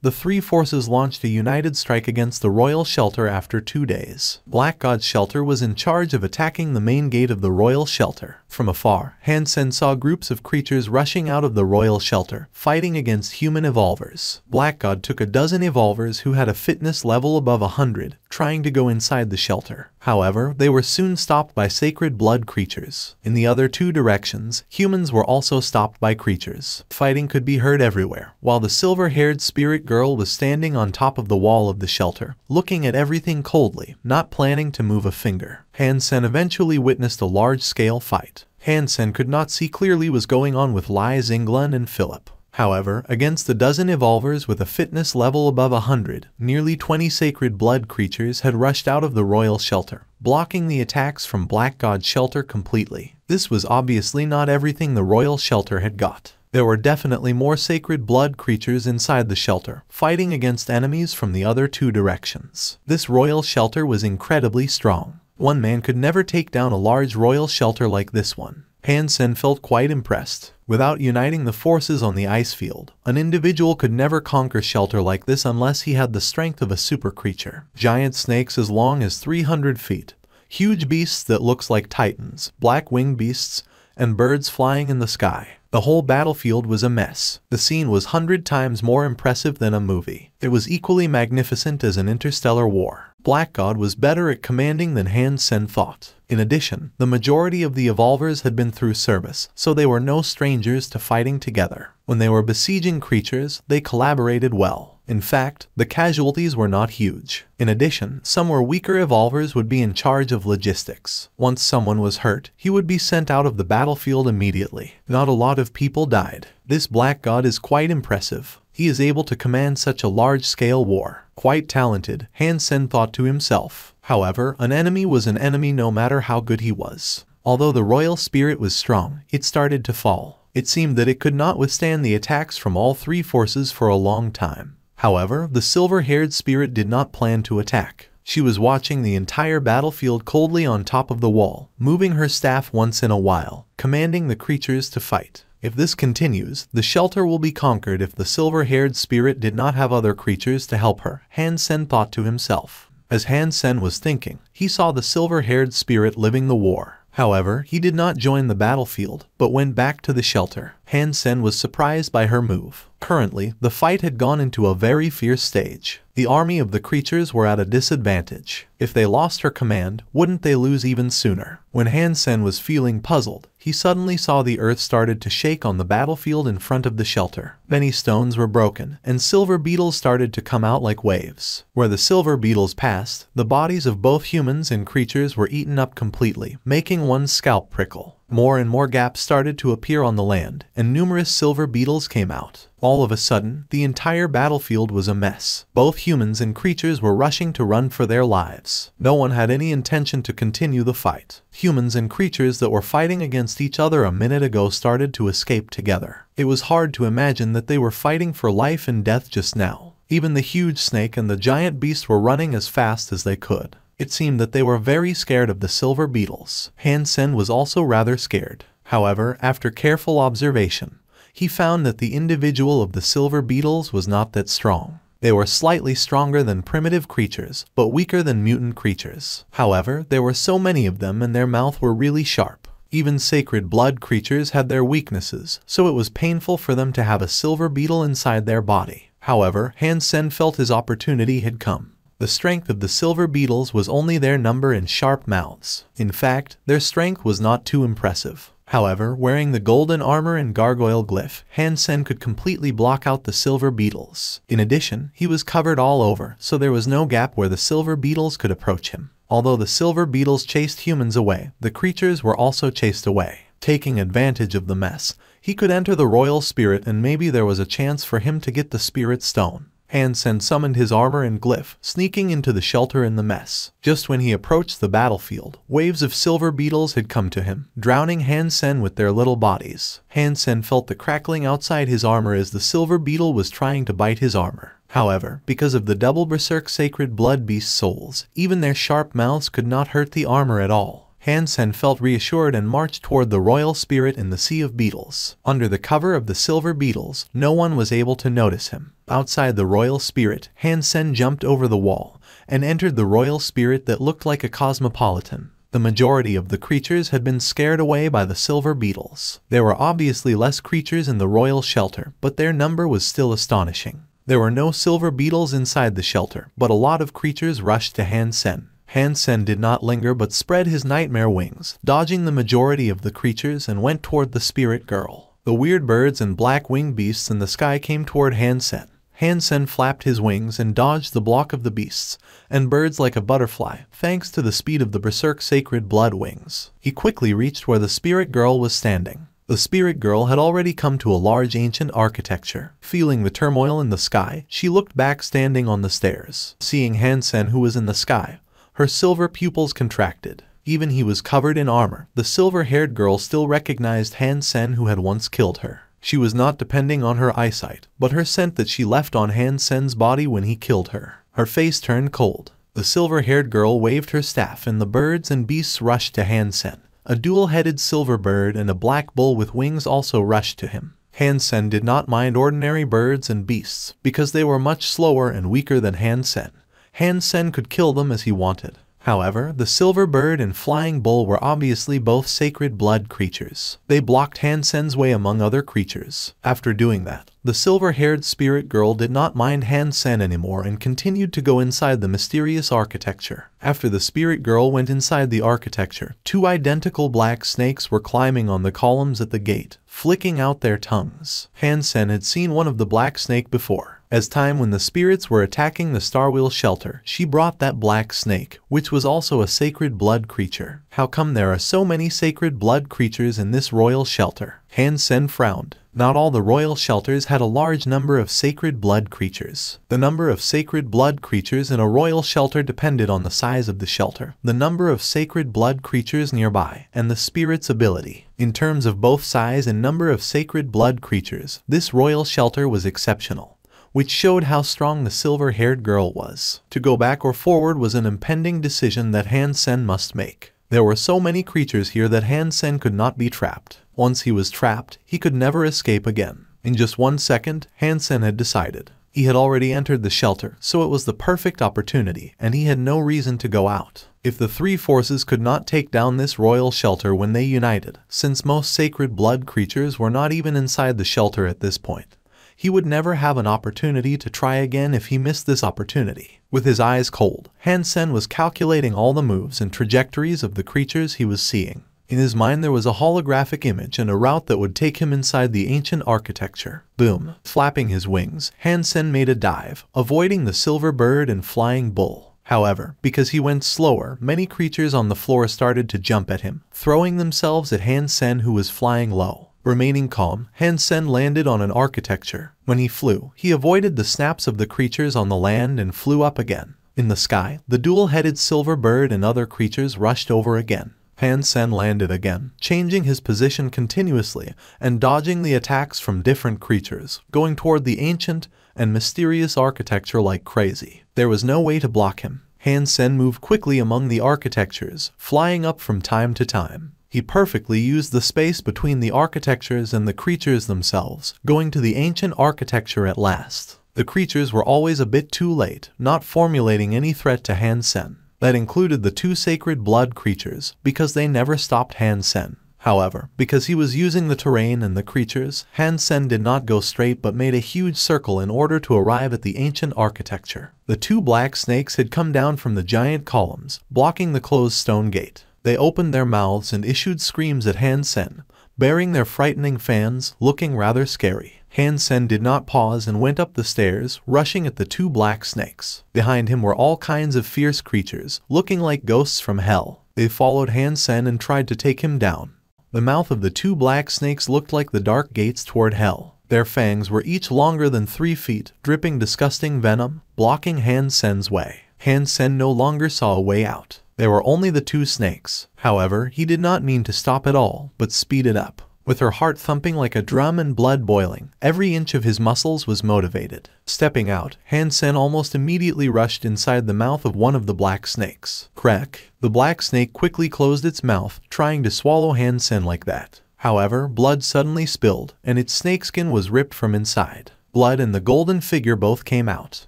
the three forces launched a united strike against the royal shelter after 2 days. Black God's shelter was in charge of attacking the main gate of the royal shelter. From afar, Hansen saw groups of creatures rushing out of the royal shelter, fighting against human evolvers. Black God took a dozen evolvers who had a fitness level above 100, trying to go inside the shelter. However, they were soon stopped by sacred blood creatures. In the other 2 directions, humans were also stopped by creatures. Fighting could be heard everywhere, while the silver-haired spirit girl was standing on top of the wall of the shelter, looking at everything coldly, not planning to move a finger. Hansen eventually witnessed a large-scale fight. Hansen could not see clearly what was going on with Lai Zinglan and Philip. However, against a dozen evolvers with a fitness level above 100, nearly 20 sacred blood creatures had rushed out of the royal shelter, blocking the attacks from Black God's shelter completely. This was obviously not everything the royal shelter had got. There were definitely more sacred blood creatures inside the shelter, fighting against enemies from the other 2 directions. This royal shelter was incredibly strong. One man could never take down a large royal shelter like this one. Hansen felt quite impressed. Without uniting the forces on the ice field, an individual could never conquer shelter like this unless he had the strength of a super creature. Giant snakes as long as 300 feet, huge beasts that looks like titans, black-winged beasts, and birds flying in the sky. The whole battlefield was a mess. The scene was 100 times more impressive than a movie. It was equally magnificent as an interstellar war. Black God was better at commanding than Hansen thought. In addition, the majority of the evolvers had been through service, so they were no strangers to fighting together. When they were besieging creatures, they collaborated well. In fact, the casualties were not huge. In addition, some were weaker evolvers would be in charge of logistics. Once someone was hurt, he would be sent out of the battlefield immediately. Not a lot of people died. This Black God is quite impressive. He is able to command such a large-scale war. Quite talented, Hansen thought to himself. However, an enemy was an enemy no matter how good he was. Although the royal spirit was strong, it started to fall. It seemed that it could not withstand the attacks from all 3 forces for a long time. However, the silver-haired spirit did not plan to attack. She was watching the entire battlefield coldly on top of the wall, moving her staff once in a while, commanding the creatures to fight. If this continues, the shelter will be conquered if the silver-haired spirit did not have other creatures to help her, Hansen thought to himself. As Hansen was thinking, he saw the silver-haired spirit living the war. However, he did not join the battlefield, but went back to the shelter. Hansen was surprised by her move. Currently, the fight had gone into a very fierce stage. The army of the creatures were at a disadvantage. If they lost her command, wouldn't they lose even sooner? When Hansen was feeling puzzled, he suddenly saw the earth started to shake on the battlefield in front of the shelter. Many stones were broken, and silver beetles started to come out like waves. Where the silver beetles passed, the bodies of both humans and creatures were eaten up completely, making one's scalp prickle. More and more gaps started to appear on the land, and numerous silver beetles came out. All of a sudden, the entire battlefield was a mess. Both humans and creatures were rushing to run for their lives. No one had any intention to continue the fight. Humans and creatures that were fighting against each other a minute ago started to escape together. It was hard to imagine that they were fighting for life and death just now. Even the huge snake and the giant beast were running as fast as they could. It seemed that they were very scared of the silver beetles. Hansen was also rather scared. However, after careful observation, he found that the individual of the silver beetles was not that strong. They were slightly stronger than primitive creatures, but weaker than mutant creatures. However, there were so many of them and their mouth were really sharp. Even sacred blood creatures had their weaknesses, so it was painful for them to have a silver beetle inside their body. However, Hansen felt his opportunity had come. The strength of the silver beetles was only their number and sharp mouths. In fact, their strength was not too impressive. However, wearing the golden armor and gargoyle glyph, Hansen could completely block out the silver beetles. In addition, he was covered all over, so there was no gap where the silver beetles could approach him. Although the silver beetles chased humans away, the creatures were also chased away. Taking advantage of the mess, he could enter the royal spirit and maybe there was a chance for him to get the spirit stone. Hansen summoned his armor and glyph, sneaking into the shelter in the mess. Just when he approached the battlefield, waves of silver beetles had come to him, drowning Hansen with their little bodies. Hansen felt the crackling outside his armor as the silver beetle was trying to bite his armor. However, because of the double berserk sacred blood beast souls, even their sharp mouths could not hurt the armor at all. Han Sen felt reassured and marched toward the royal spirit in the sea of beetles. Under the cover of the silver beetles, no one was able to notice him. Outside the royal spirit, Han Sen jumped over the wall and entered the royal spirit that looked like a cosmopolitan. The majority of the creatures had been scared away by the silver beetles. There were obviously less creatures in the royal shelter, but their number was still astonishing. There were no silver beetles inside the shelter, but a lot of creatures rushed to Han Sen. Han Sen did not linger but spread his nightmare wings, dodging the majority of the creatures, and went toward the spirit girl. The weird birds and black-winged beasts in the sky came toward Han Sen. Han Sen flapped his wings and dodged the block of the beasts and birds like a butterfly, thanks to the speed of the berserk sacred blood wings. He quickly reached where the spirit girl was standing. The spirit girl had already come to a large ancient architecture. Feeling the turmoil in the sky, she looked back standing on the stairs. Seeing Han Sen, who was in the sky, her silver pupils contracted. Even he was covered in armor. The silver-haired girl still recognized Han Sen, who had once killed her. She was not depending on her eyesight, but her scent that she left on Han Sen's body when he killed her. Her face turned cold. The silver-haired girl waved her staff and the birds and beasts rushed to Han Sen. A dual-headed silver bird and a black bull with wings also rushed to him. Han Sen did not mind ordinary birds and beasts because they were much slower and weaker than Han Sen. Han Sen could kill them as he wanted. However, the silver bird and flying bull were obviously both sacred blood creatures. They blocked Han Sen's way among other creatures. After doing that, the silver-haired spirit girl did not mind Han Sen anymore and continued to go inside the mysterious architecture. After the spirit girl went inside the architecture, two identical black snakes were climbing on the columns at the gate, flicking out their tongues. Han Sen had seen one of the black snake before. As time when the spirits were attacking the Starwheel shelter, she brought that black snake, which was also a sacred blood creature. How come there are so many sacred blood creatures in this royal shelter? Han Sen frowned. Not all the royal shelters had a large number of sacred blood creatures. The number of sacred blood creatures in a royal shelter depended on the size of the shelter, the number of sacred blood creatures nearby, and the spirit's ability. In terms of both size and number of sacred blood creatures, this royal shelter was exceptional, which showed how strong the silver-haired girl was. To go back or forward was an impending decision that Han Sen must make. There were so many creatures here that Han Sen could not be trapped. Once he was trapped, he could never escape again. In just 1 second, Han Sen had decided. He had already entered the shelter, so it was the perfect opportunity, and he had no reason to go out. If the three forces could not take down this royal shelter when they united, since most sacred blood creatures were not even inside the shelter at this point, he would never have an opportunity to try again if he missed this opportunity. With his eyes cold, Han Sen was calculating all the moves and trajectories of the creatures he was seeing. In his mind there was a holographic image and a route that would take him inside the ancient architecture. Boom! Flapping his wings, Han Sen made a dive, avoiding the silver bird and flying bull. However, because he went slower, many creatures on the floor started to jump at him, throwing themselves at Han Sen, who was flying low. Remaining calm, Han Sen landed on an architecture. When he flew, he avoided the snaps of the creatures on the land and flew up again. In the sky, the dual-headed silver bird and other creatures rushed over again. Han Sen landed again, changing his position continuously and dodging the attacks from different creatures, going toward the ancient and mysterious architecture like crazy. There was no way to block him. Han Sen moved quickly among the architectures, flying up from time to time. He perfectly used the space between the architectures and the creatures themselves, going to the ancient architecture at last. The creatures were always a bit too late, not formulating any threat to Han Sen. That included the two sacred blood creatures, because they never stopped Han Sen. However, because he was using the terrain and the creatures, Han Sen did not go straight but made a huge circle in order to arrive at the ancient architecture. The two black snakes had come down from the giant columns, blocking the closed stone gate. They opened their mouths and issued screams at Han Sen, bearing their frightening fans, looking rather scary. Han Sen did not pause and went up the stairs, rushing at the two black snakes. Behind him were all kinds of fierce creatures, looking like ghosts from hell. They followed Han Sen and tried to take him down. The mouth of the two black snakes looked like the dark gates toward hell. Their fangs were each longer than 3 feet, dripping disgusting venom, blocking Han Sen's way. Han Sen no longer saw a way out. There were only the two snakes. However, he did not mean to stop at all, but speeded up. With her heart thumping like a drum and blood boiling, every inch of his muscles was motivated. Stepping out, Han-sen almost immediately rushed inside the mouth of one of the black snakes. Crack! The black snake quickly closed its mouth, trying to swallow Han-sen like that. However, blood suddenly spilled, and its snakeskin was ripped from inside. Blood and the golden figure both came out.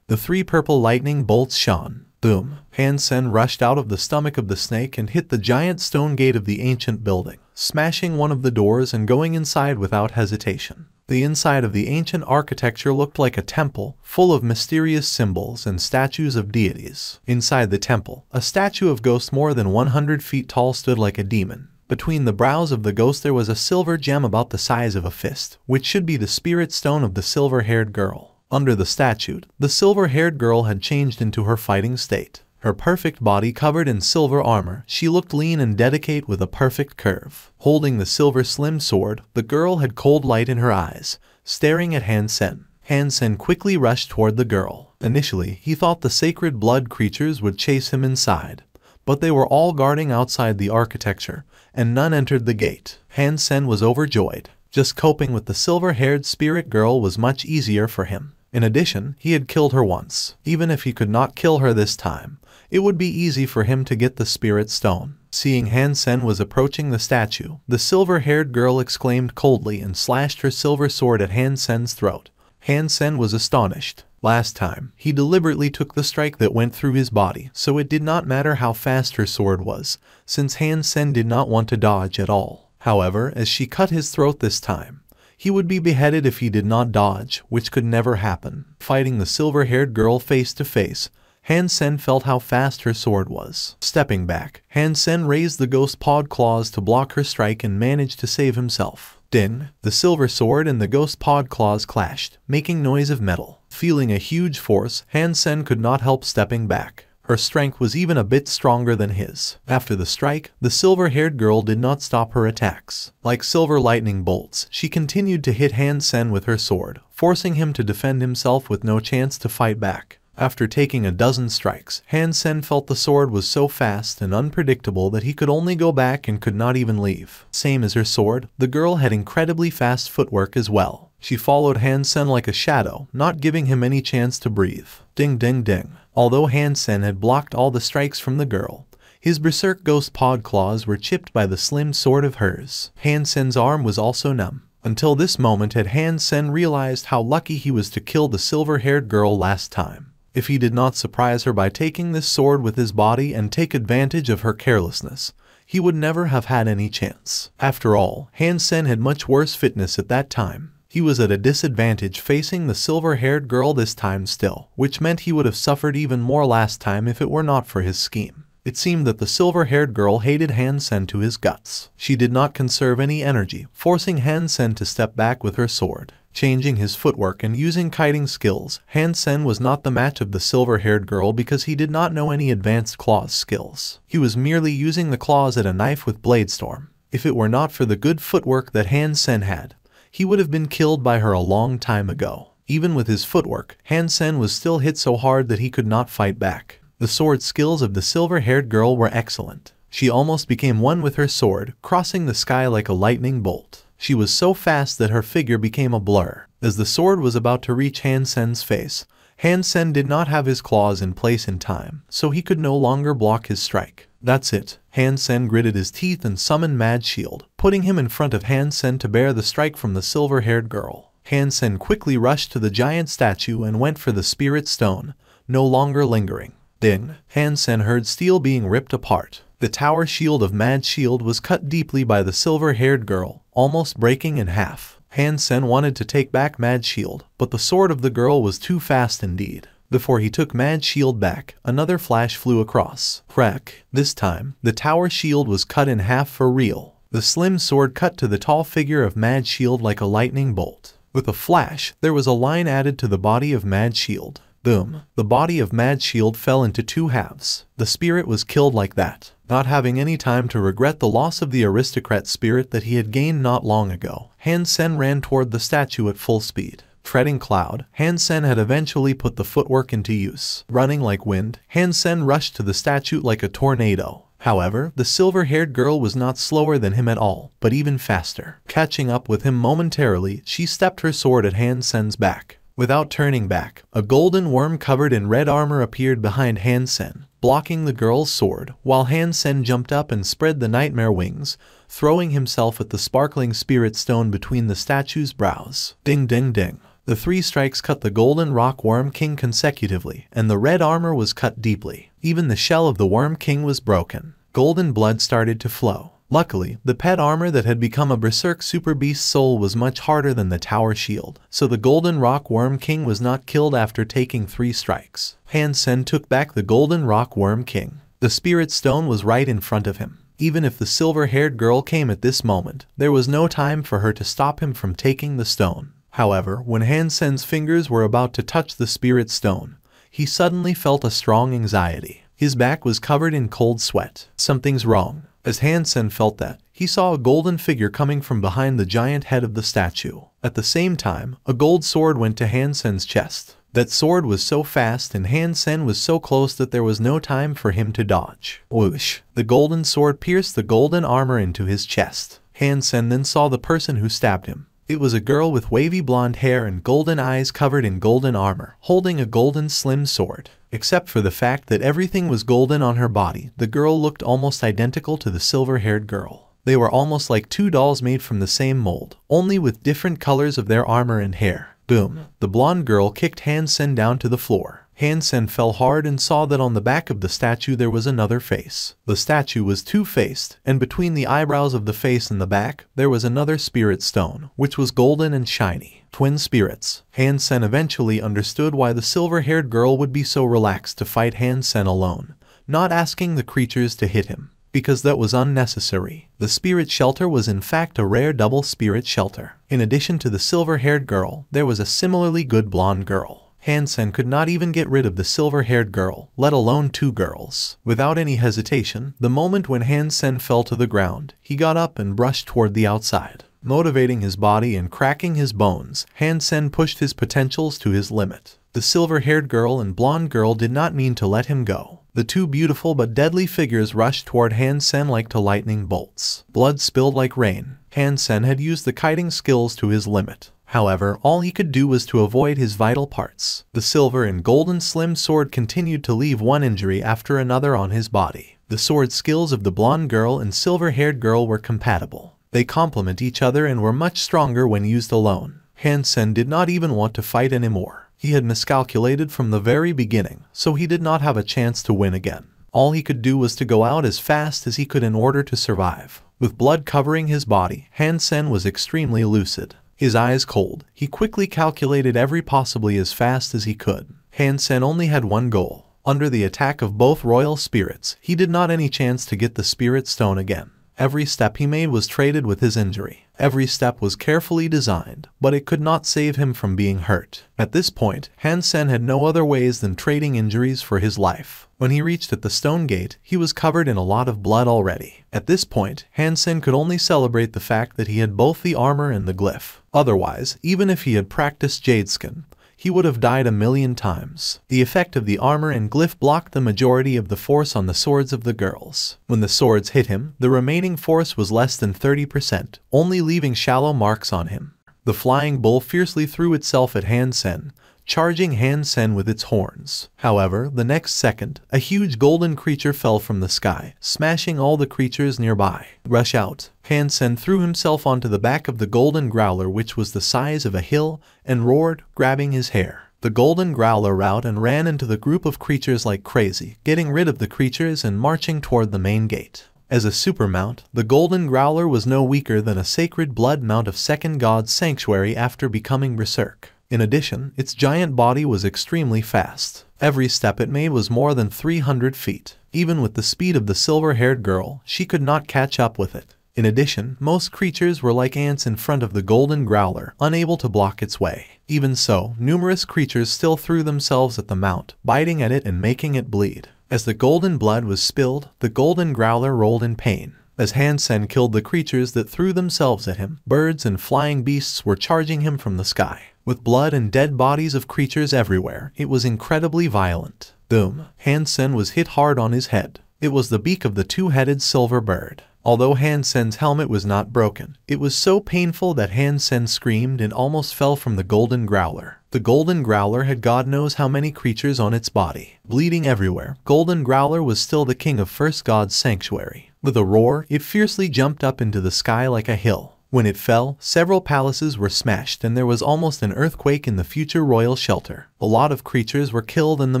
The 3 purple lightning bolts shone. Boom! Han-sen rushed out of the stomach of the snake and hit the giant stone gate of the ancient building, smashing one of the doors and going inside without hesitation. The inside of the ancient architecture looked like a temple, full of mysterious symbols and statues of deities. Inside the temple, a statue of ghost more than 100 feet tall stood like a demon. Between the brows of the ghost there was a silver gem about the size of a fist, which should be the spirit stone of the silver-haired girl. Under the statue, the silver-haired girl had changed into her fighting state. Her perfect body covered in silver armor, she looked lean and delicate with a perfect curve. Holding the silver slim sword, the girl had cold light in her eyes, staring at Han-sen. Han-sen quickly rushed toward the girl. Initially, he thought the sacred blood creatures would chase him inside, but they were all guarding outside the architecture, and none entered the gate. Han-sen was overjoyed. Just coping with the silver-haired spirit girl was much easier for him. In addition, he had killed her once. Even if he could not kill her this time, it would be easy for him to get the spirit stone. Seeing Han-sen was approaching the statue, the silver-haired girl exclaimed coldly and slashed her silver sword at Han-sen's throat. Han-sen was astonished. Last time, he deliberately took the strike that went through his body, so it did not matter how fast her sword was, since Han-sen did not want to dodge at all. However, as she cut his throat this time, he would be beheaded if he did not dodge, which could never happen. Fighting the silver-haired girl face to face, Han-sen felt how fast her sword was. Stepping back, Han-sen raised the ghost-pawed claws to block her strike and managed to save himself. Ding! The silver sword and the ghost-pawed claws clashed, making noise of metal. Feeling a huge force, Han-sen could not help stepping back. Her strength was even a bit stronger than his. After the strike, the silver-haired girl did not stop her attacks. Like silver lightning bolts, she continued to hit Han-sen with her sword, forcing him to defend himself with no chance to fight back. After taking a dozen strikes, Han-sen felt the sword was so fast and unpredictable that he could only go back and could not even leave. Same as her sword, the girl had incredibly fast footwork as well. She followed Han-sen like a shadow, not giving him any chance to breathe. Ding ding ding. Although Han-sen had blocked all the strikes from the girl, his berserk ghost-pawed claws were chipped by the slim sword of hers. Han-sen's arm was also numb. Until this moment had Han-sen realized how lucky he was to kill the silver-haired girl last time. If he did not surprise her by taking this sword with his body and take advantage of her carelessness, he would never have had any chance. After all, Han-sen had much worse fitness at that time. He was at a disadvantage facing the silver-haired girl this time still, which meant he would have suffered even more last time if it were not for his scheme. It seemed that the silver-haired girl hated Han-sen to his guts. She did not conserve any energy, forcing Han-sen to step back with her sword. Changing his footwork and using kiting skills, Han-sen was not the match of the silver-haired girl because he did not know any advanced claws skills. He was merely using the claws at a knife with Bladestorm. If it were not for the good footwork that Han-sen had, he would have been killed by her a long time ago. Even with his footwork, Han-sen was still hit so hard that he could not fight back. The sword skills of the silver-haired girl were excellent. She almost became one with her sword, crossing the sky like a lightning bolt. She was so fast that her figure became a blur. As the sword was about to reach Han-sen's face, Han-sen did not have his claws in place in time, so he could no longer block his strike. That's it. Han-sen gritted his teeth and summoned Mad Shield, putting him in front of Han-sen to bear the strike from the silver-haired girl. Han-sen quickly rushed to the giant statue and went for the spirit stone, no longer lingering. Ding! Han-sen heard steel being ripped apart. The tower shield of Mad Shield was cut deeply by the silver-haired girl, almost breaking in half. Han-sen wanted to take back Mad Shield, but the sword of the girl was too fast indeed. Before he took Mad Shield back, another flash flew across. Crack! This time, the tower shield was cut in half for real. The slim sword cut to the tall figure of Mad Shield like a lightning bolt. With a flash, there was a line added to the body of Mad Shield. Boom! The body of Mad Shield fell into two halves. The spirit was killed like that. Not having any time to regret the loss of the aristocrat spirit that he had gained not long ago, Han-sen ran toward the statue at full speed. Treading cloud, Han-sen had eventually put the footwork into use. Running like wind, Han-sen rushed to the statue like a tornado. However, the silver-haired girl was not slower than him at all, but even faster. Catching up with him momentarily, she stepped her sword at Han Sen's back. Without turning back, a golden worm covered in red armor appeared behind Han Sen, blocking the girl's sword, while Han Sen jumped up and spread the nightmare wings, throwing himself at the sparkling spirit stone between the statue's brows. Ding ding ding. The 3 strikes cut the golden rock worm king consecutively, and the red armor was cut deeply. Even the shell of the worm king was broken. Golden blood started to flow. Luckily, the pet armor that had become a berserk super beast soul was much harder than the tower shield, so the golden rock worm king was not killed after taking 3 strikes. Han Sen took back the golden rock worm king. The spirit stone was right in front of him. Even if the silver-haired girl came at this moment, there was no time for her to stop him from taking the stone. However, when Han Sen's fingers were about to touch the spirit stone, he suddenly felt a strong anxiety. His back was covered in cold sweat. Something's wrong. As Han Sen felt that, he saw a golden figure coming from behind the giant head of the statue. At the same time, a gold sword went to Han Sen's chest. That sword was so fast and Han Sen was so close that there was no time for him to dodge. Whoosh! The golden sword pierced the golden armor into his chest. Han Sen then saw the person who stabbed him. It was a girl with wavy blonde hair and golden eyes covered in golden armor, holding a golden slim sword. Except for the fact that everything was golden on her body, the girl looked almost identical to the silver-haired girl. They were almost like 2 dolls made from the same mold, only with different colors of their armor and hair. Boom! The blonde girl kicked Han Sen down to the floor. Han Sen fell hard and saw that on the back of the statue there was another face. The statue was 2-faced, and between the eyebrows of the face and the back, there was another spirit stone, which was golden and shiny. Twin spirits. Han Sen eventually understood why the silver-haired girl would be so relaxed to fight Han Sen alone, not asking the creatures to hit him, because that was unnecessary. The spirit shelter was in fact a rare double spirit shelter. In addition to the silver-haired girl, there was a similarly good blonde girl. Han Sen could not even get rid of the silver-haired girl, let alone 2 girls. Without any hesitation, the moment when Han Sen fell to the ground, he got up and brushed toward the outside. Motivating his body and cracking his bones, Han Sen pushed his potentials to his limit. The silver-haired girl and blonde girl did not mean to let him go. The 2 beautiful but deadly figures rushed toward Han Sen like 2 lightning bolts. Blood spilled like rain. Han Sen had used the kiting skills to his limit. However, all he could do was to avoid his vital parts. The silver and golden slim sword continued to leave one injury after another on his body. The sword skills of the blonde girl and silver-haired girl were compatible. They complement each other and were much stronger when used alone. Han Sen did not even want to fight anymore. He had miscalculated from the very beginning, so he did not have a chance to win again. All he could do was to go out as fast as he could in order to survive. With blood covering his body, Han Sen was extremely lucid. His eyes cold, he quickly calculated every possibly as fast as he could. Han Sen only had one goal. Under the attack of both royal spirits, he did not any chance to get the spirit stone again. Every step he made was traded with his injury. Every step was carefully designed, but it could not save him from being hurt. At this point, Han Sen had no other ways than trading injuries for his life. When he reached at the stone gate, he was covered in a lot of blood already. At this point, Han Sen could only celebrate the fact that he had both the armor and the glyph. Otherwise, even if he had practiced Jadeskin, he would have died 1,000,000 times. The effect of the armor and glyph blocked the majority of the force on the swords of the girls. When the swords hit him, the remaining force was less than 30%, only leaving shallow marks on him. The flying bull fiercely threw itself at Han Sen, charging Han Sen with its horns. However, the next second, a huge golden creature fell from the sky, smashing all the creatures nearby. Rush out! Han Sen threw himself onto the back of the golden growler, which was the size of a hill, and roared, grabbing his hair. The golden growler routed and ran into the group of creatures like crazy, getting rid of the creatures and marching toward the main gate. As a super mount, the golden growler was no weaker than a sacred blood mount of Second God's Sanctuary after becoming berserk. In addition, its giant body was extremely fast. Every step it made was more than 300 feet. Even with the speed of the silver-haired girl, she could not catch up with it. In addition, most creatures were like ants in front of the golden growler, unable to block its way. Even so, numerous creatures still threw themselves at the mount, biting at it and making it bleed. As the golden blood was spilled, the golden growler rolled in pain. As Han Sen killed the creatures that threw themselves at him, birds and flying beasts were charging him from the sky. With blood and dead bodies of creatures everywhere, it was incredibly violent. Boom! Han Sen was hit hard on his head. It was the beak of the two-headed silver bird. Although Han Sen's helmet was not broken, it was so painful that Han Sen screamed and almost fell from the golden growler. The golden growler had God knows how many creatures on its body. Bleeding everywhere, golden growler was still the king of first God's sanctuary. With a roar, it fiercely jumped up into the sky like a hill. When it fell, several palaces were smashed and there was almost an earthquake in the future royal shelter. A lot of creatures were killed and the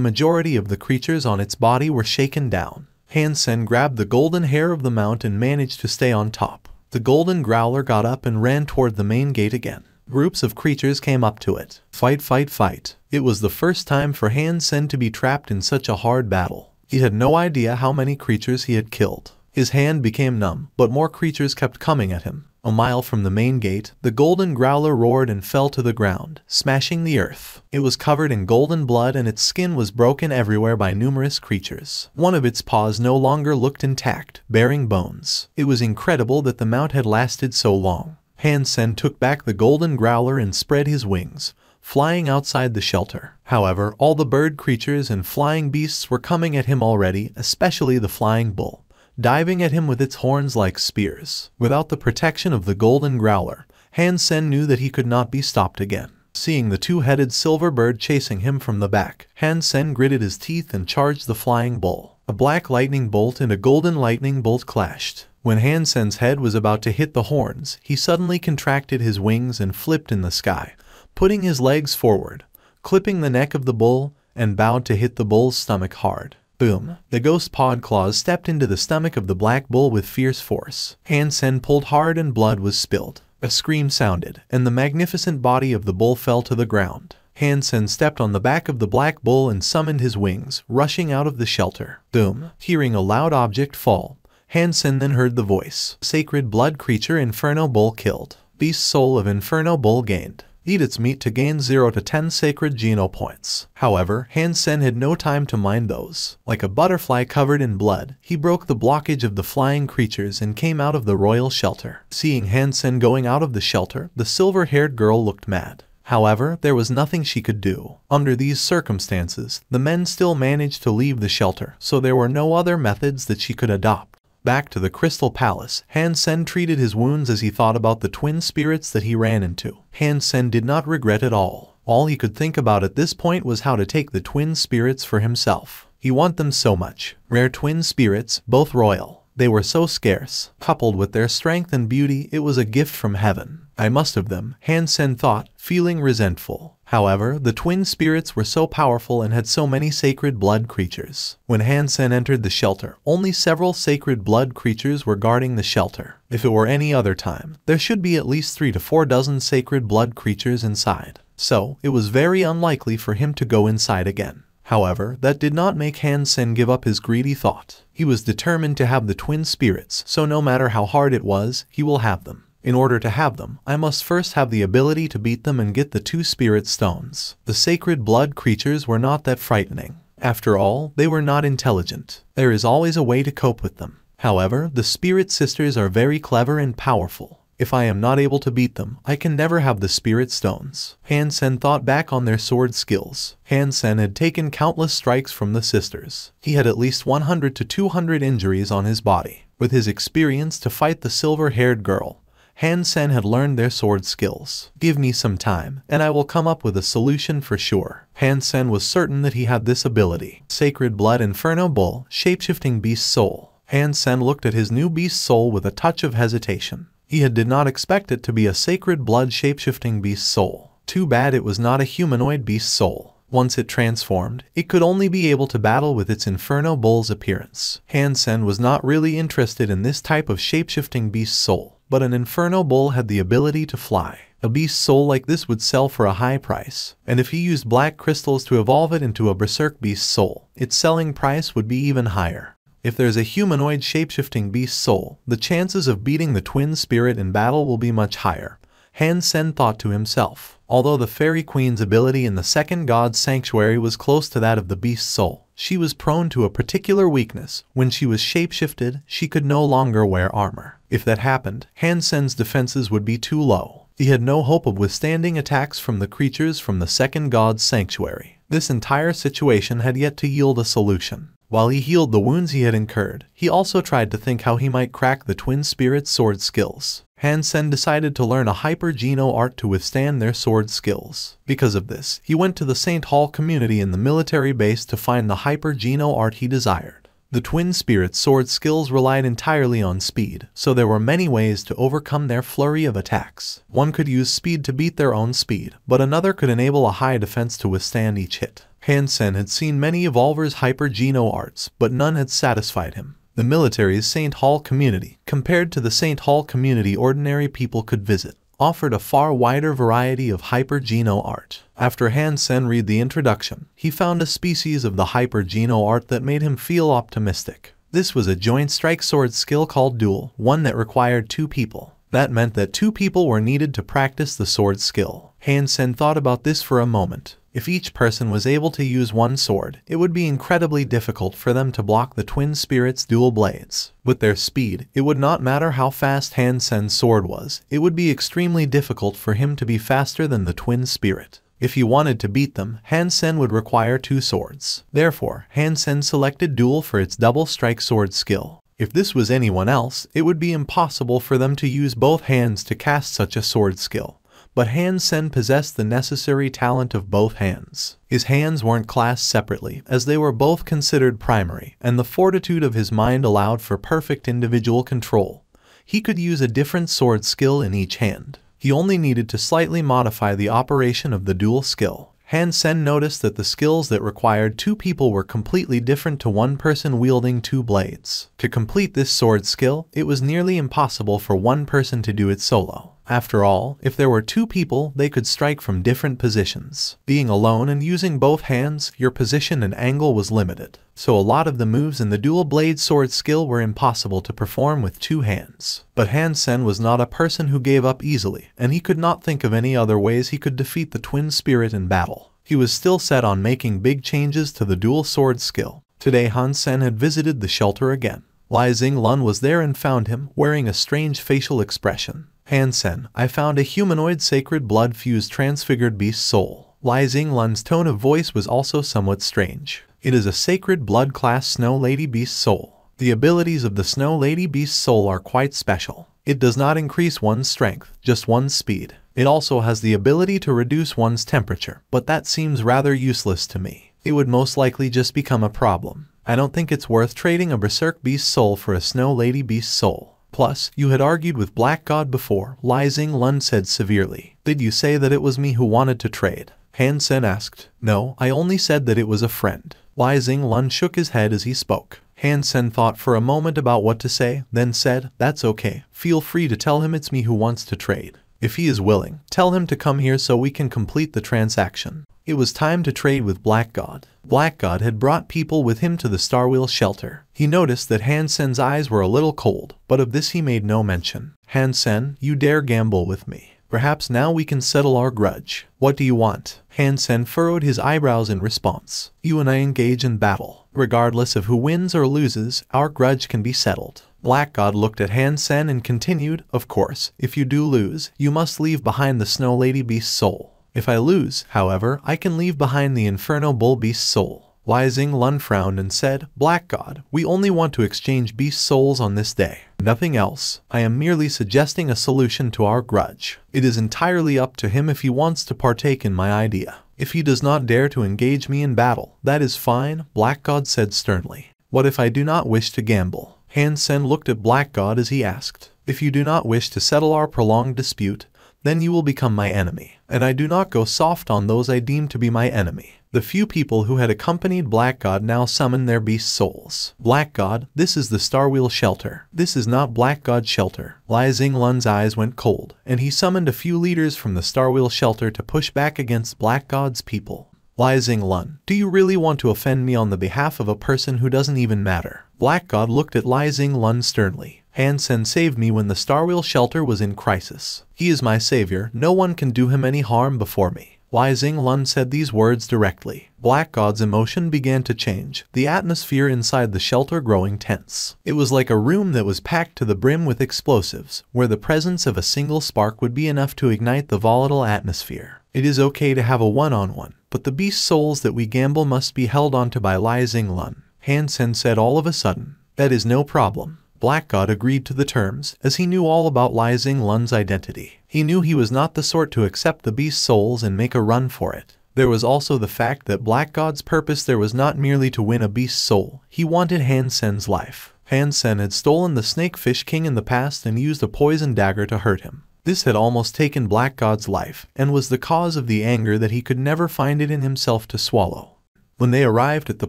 majority of the creatures on its body were shaken down. Han Sen grabbed the golden hair of the mount and managed to stay on top. The golden growler got up and ran toward the main gate again. Groups of creatures came up to it. Fight, fight, fight. It was the first time for Han Sen to be trapped in such a hard battle. He had no idea how many creatures he had killed. His hand became numb, but more creatures kept coming at him. A mile from the main gate, the golden growler roared and fell to the ground, smashing the earth. It was covered in golden blood and its skin was broken everywhere by numerous creatures. One of its paws no longer looked intact, bearing bones. It was incredible that the mount had lasted so long. Han Sen took back the golden growler and spread his wings, flying outside the shelter. However, all the bird creatures and flying beasts were coming at him already, especially the flying bull, diving at him with its horns like spears. Without the protection of the golden growler, Han Sen knew that he could not be stopped again. Seeing the two-headed silver bird chasing him from the back, Han Sen gritted his teeth and charged the flying bull. A black lightning bolt and a golden lightning bolt clashed. When Han Sen's head was about to hit the horns, he suddenly contracted his wings and flipped in the sky, putting his legs forward, clipping the neck of the bull, and bowed to hit the bull's stomach hard. Boom! The ghost pod claws stepped into the stomach of the black bull with fierce force. Han Sen pulled hard and blood was spilled. A scream sounded, and the magnificent body of the bull fell to the ground. Han Sen stepped on the back of the black bull and summoned his wings, rushing out of the shelter. Boom! Hearing a loud object fall, Han Sen then heard the voice. Sacred blood creature Inferno Bull killed. Beast soul of Inferno Bull gained. Eat its meat to gain 0 to 10 sacred geno points. However, Han Sen had no time to mind those. Like a butterfly covered in blood, he broke the blockage of the flying creatures and came out of the royal shelter. Seeing Han Sen going out of the shelter, the silver-haired girl looked mad. However, there was nothing she could do. Under these circumstances, the men still managed to leave the shelter, so there were no other methods that she could adopt. Back to the Crystal Palace, Han Sen treated his wounds as he thought about the twin spirits that he ran into. Han Sen did not regret at all. All he could think about at this point was how to take the twin spirits for himself. He wanted them so much. Rare twin spirits, both royal. They were so scarce. Coupled with their strength and beauty, it was a gift from heaven. I must have them, Han Sen thought, feeling resentful. However, the twin spirits were so powerful and had so many sacred blood creatures. When Han Sen entered the shelter, only several sacred blood creatures were guarding the shelter. If it were any other time, there should be at least 3 to 4 dozen sacred blood creatures inside. So, it was very unlikely for him to go inside again. However, that did not make Han Sen give up his greedy thought. He was determined to have the twin spirits, so no matter how hard it was, he will have them. In order to have them, I must first have the ability to beat them and get the 2 spirit stones. The sacred blood creatures were not that frightening. After all, they were not intelligent. There is always a way to cope with them. However, the spirit sisters are very clever and powerful. If I am not able to beat them, I can never have the spirit stones. Han Sen thought back on their sword skills. Han Sen had taken countless strikes from the sisters. He had at least 100 to 200 injuries on his body. With his experience to fight the silver-haired girl, Han Sen had learned their sword skills. Give me some time, and I will come up with a solution for sure. Han Sen was certain that he had this ability. Sacred Blood Inferno Bull, Shapeshifting Beast Soul. Han Sen looked at his new beast soul with a touch of hesitation. He did not expect it to be a Sacred Blood Shapeshifting Beast Soul. Too bad it was not a humanoid beast soul. Once it transformed, it could only be able to battle with its Inferno Bull's appearance. Han Sen was not really interested in this type of shapeshifting beast soul, but an Inferno Bull had the ability to fly. A beast soul like this would sell for a high price, and if he used black crystals to evolve it into a berserk beast soul, its selling price would be even higher. If there's a humanoid shapeshifting beast soul, the chances of beating the twin spirit in battle will be much higher, Han Sen thought to himself. Although the Fairy Queen's ability in the second God's Sanctuary was close to that of the beast soul, she was prone to a particular weakness. When she was shapeshifted, she could no longer wear armor. If that happened, Han Sen's defenses would be too low. He had no hope of withstanding attacks from the creatures from the second God's Sanctuary. This entire situation had yet to yield a solution. While he healed the wounds he had incurred, he also tried to think how he might crack the twin spirits' sword skills. Han Sen decided to learn a hyper-geno art to withstand their sword skills. Because of this, he went to the St. Hall community in the military base to find the hyper-geno art he desired. The twin spirits' sword skills relied entirely on speed, so there were many ways to overcome their flurry of attacks. One could use speed to beat their own speed, but another could enable a high defense to withstand each hit. Han Sen had seen many evolvers' hyper-geno arts, but none had satisfied him. The military's St. Hall community, compared to the St. Hall community ordinary people could visit, offered a far wider variety of hyper-geno art. After Han Sen read the introduction, he found a species of the hyper-geno art that made him feel optimistic. This was a joint strike sword skill called duel, one that required 2 people. That meant that 2 people were needed to practice the sword skill. Han Sen thought about this for a moment. If each person was able to use one sword, it would be incredibly difficult for them to block the twin spirits' dual blades. With their speed, it would not matter how fast Han Sen's sword was, it would be extremely difficult for him to be faster than the twin spirit. If he wanted to beat them, Han Sen would require 2 swords. Therefore, Han Sen selected duel for its double strike sword skill. If this was anyone else, it would be impossible for them to use both hands to cast such a sword skill. But Han Sen possessed the necessary talent of both hands. His hands weren't classed separately, as they were both considered primary, and the fortitude of his mind allowed for perfect individual control. He could use a different sword skill in each hand. He only needed to slightly modify the operation of the dual skill. Han Sen noticed that the skills that required 2 people were completely different to one person wielding 2 blades. To complete this sword skill, it was nearly impossible for one person to do it solo. After all, if there were 2 people, they could strike from different positions. Being alone and using both hands, your position and angle was limited. So a lot of the moves in the dual blade sword skill were impossible to perform with 2 hands. But Han Sen was not a person who gave up easily, and he could not think of any other ways he could defeat the twin spirit in battle. He was still set on making big changes to the dual sword skill. Today Han Sen had visited the shelter again. Lai Xinglun was there and found him, wearing a strange facial expression. Han Sen, I found a humanoid sacred blood-fused transfigured beast soul. Lai Xinglun's tone of voice was also somewhat strange. It is a sacred blood-class Snow Lady Beast soul. The abilities of the Snow Lady Beast soul are quite special. It does not increase one's strength, just one's speed. It also has the ability to reduce one's temperature, but that seems rather useless to me. It would most likely just become a problem. I don't think it's worth trading a Berserk Beast soul for a Snow Lady Beast soul. Plus, you had argued with Black God before, Lai Xinglun said severely. Did you say that it was me who wanted to trade? Han Sen asked. No, I only said that it was a friend. Lai Xinglun shook his head as he spoke. Han Sen thought for a moment about what to say, then said, that's okay. Feel free to tell him it's me who wants to trade. If he is willing, tell him to come here so we can complete the transaction. It was time to trade with Black God. Black God had brought people with him to the Starwheel shelter. He noticed that Han Sen's eyes were a little cold, but of this he made no mention. Han Sen, you dare gamble with me. Perhaps now we can settle our grudge. What do you want? Han Sen furrowed his eyebrows in response. You and I engage in battle. Regardless of who wins or loses, our grudge can be settled. Black God looked at Han Sen and continued, of course, if you do lose, you must leave behind the Snow Lady Beast soul. If I lose, however, I can leave behind the Inferno Bull Beast soul. Lai Xinglun frowned and said, Black God, we only want to exchange beast souls on this day. Nothing else. I am merely suggesting a solution to our grudge. It is entirely up to him if he wants to partake in my idea. If he does not dare to engage me in battle, that is fine, Black God said sternly. What if I do not wish to gamble? Han Sen looked at Black God as he asked, if you do not wish to settle our prolonged dispute, then you will become my enemy, and I do not go soft on those I deem to be my enemy. The few people who had accompanied Black God now summoned their beast souls. Black God, this is the Starwheel shelter. This is not Black God's shelter. Lai Xinglun's eyes went cold, and he summoned a few leaders from the Starwheel shelter to push back against Black God's people. Lai Xinglun, do you really want to offend me on the behalf of a person who doesn't even matter? Black God looked at Lai Xinglun sternly. Han Sen saved me when the Starwheel shelter was in crisis. He is my savior, no one can do him any harm before me. Lai Xinglun said these words directly. Black God's emotion began to change, the atmosphere inside the shelter growing tense. It was like a room that was packed to the brim with explosives, where the presence of a single spark would be enough to ignite the volatile atmosphere. It is okay to have a one-on-one, but the beast souls that we gamble must be held onto by Lai Xinglun. Han-sen said all of a sudden. That is no problem. Black God agreed to the terms, as he knew all about Li Xinglun's identity. He knew he was not the sort to accept the beast's souls and make a run for it. There was also the fact that Black God's purpose there was not merely to win a beast's soul, he wanted Han-sen's life. Han-sen had stolen the Snakefish King in the past and used a poison dagger to hurt him. This had almost taken Black God's life, and was the cause of the anger that he could never find it in himself to swallow. When they arrived at the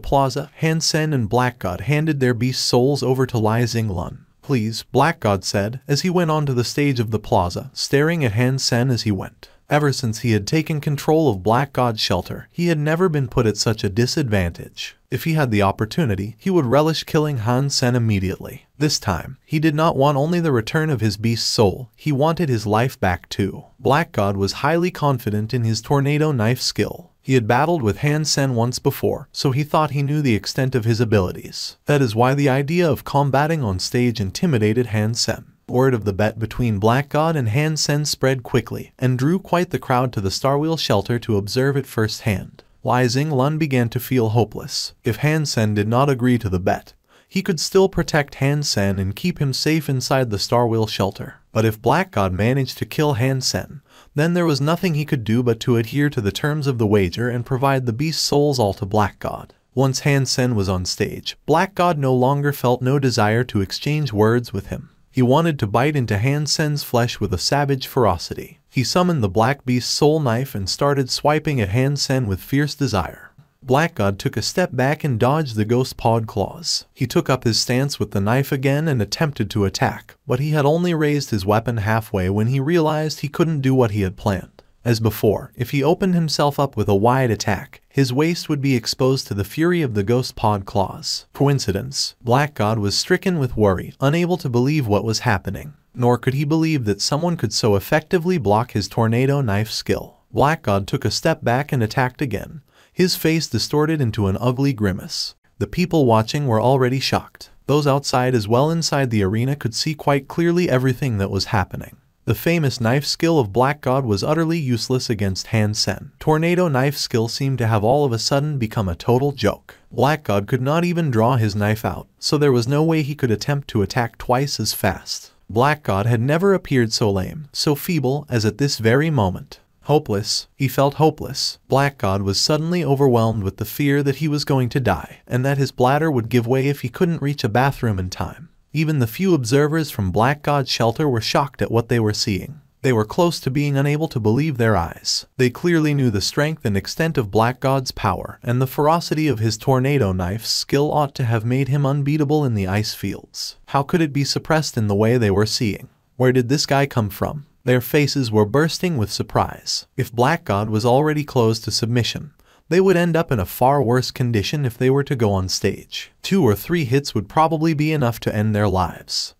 plaza, Han-sen and Black God handed their beast souls over to Li Xinglun. Please, Black God said, as he went onto the stage of the plaza, staring at Han-sen as he went. Ever since he had taken control of Black God's shelter, he had never been put at such a disadvantage. If he had the opportunity, he would relish killing Han-sen immediately. This time, he did not want only the return of his beast's soul, he wanted his life back too. Black God was highly confident in his tornado knife skill. He had battled with Han-sen once before, so he thought he knew the extent of his abilities. That is why the idea of combating on stage intimidated Han-sen. Word of the bet between Black God and Han-sen spread quickly, and drew quite the crowd to the Starwheel shelter to observe it firsthand. Li Xinglun began to feel hopeless. If Han-sen did not agree to the bet, he could still protect Han-sen and keep him safe inside the Starwheel shelter. But if Black God managed to kill Han-sen, then there was nothing he could do but to adhere to the terms of the wager and provide the beast's souls all to Black God. Once Han-sen was on stage, Black God no longer felt no desire to exchange words with him. He wanted to bite into Han-sen's flesh with a savage ferocity. He summoned the Black Beast's soul knife and started swiping at Han-sen with fierce desire. Black God took a step back and dodged the ghost pawed claws. He took up his stance with the knife again and attempted to attack, but he had only raised his weapon halfway when he realized he couldn't do what he had planned. As before, if he opened himself up with a wide attack, his waist would be exposed to the fury of the ghost pawed claws. Coincidence? Black God was stricken with worry, unable to believe what was happening. Nor could he believe that someone could so effectively block his tornado knife skill. Black God took a step back and attacked again, his face distorted into an ugly grimace. The people watching were already shocked. Those outside as well inside the arena could see quite clearly everything that was happening. The famous knife skill of Black God was utterly useless against Han-sen. Tornado knife skill seemed to have all of a sudden become a total joke. Black God could not even draw his knife out, so there was no way he could attempt to attack twice as fast. Black God had never appeared so lame, so feeble as at this very moment. Hopeless, he felt hopeless. Black God was suddenly overwhelmed with the fear that he was going to die, and that his bladder would give way if he couldn't reach a bathroom in time. Even the few observers from Black God's shelter were shocked at what they were seeing. They were close to being unable to believe their eyes. They clearly knew the strength and extent of Black God's power, and the ferocity of his tornado knife's skill ought to have made him unbeatable in the ice fields. How could it be suppressed in the way they were seeing? Where did this guy come from? Their faces were bursting with surprise. If Black God was already close to submission, they would end up in a far worse condition if they were to go on stage. 2 or 3 hits would probably be enough to end their lives.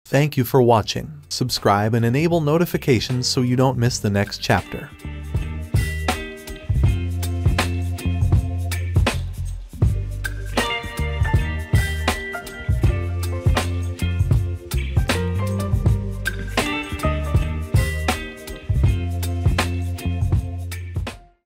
Thank you for watching. Subscribe and enable notifications so you don't miss the next chapter.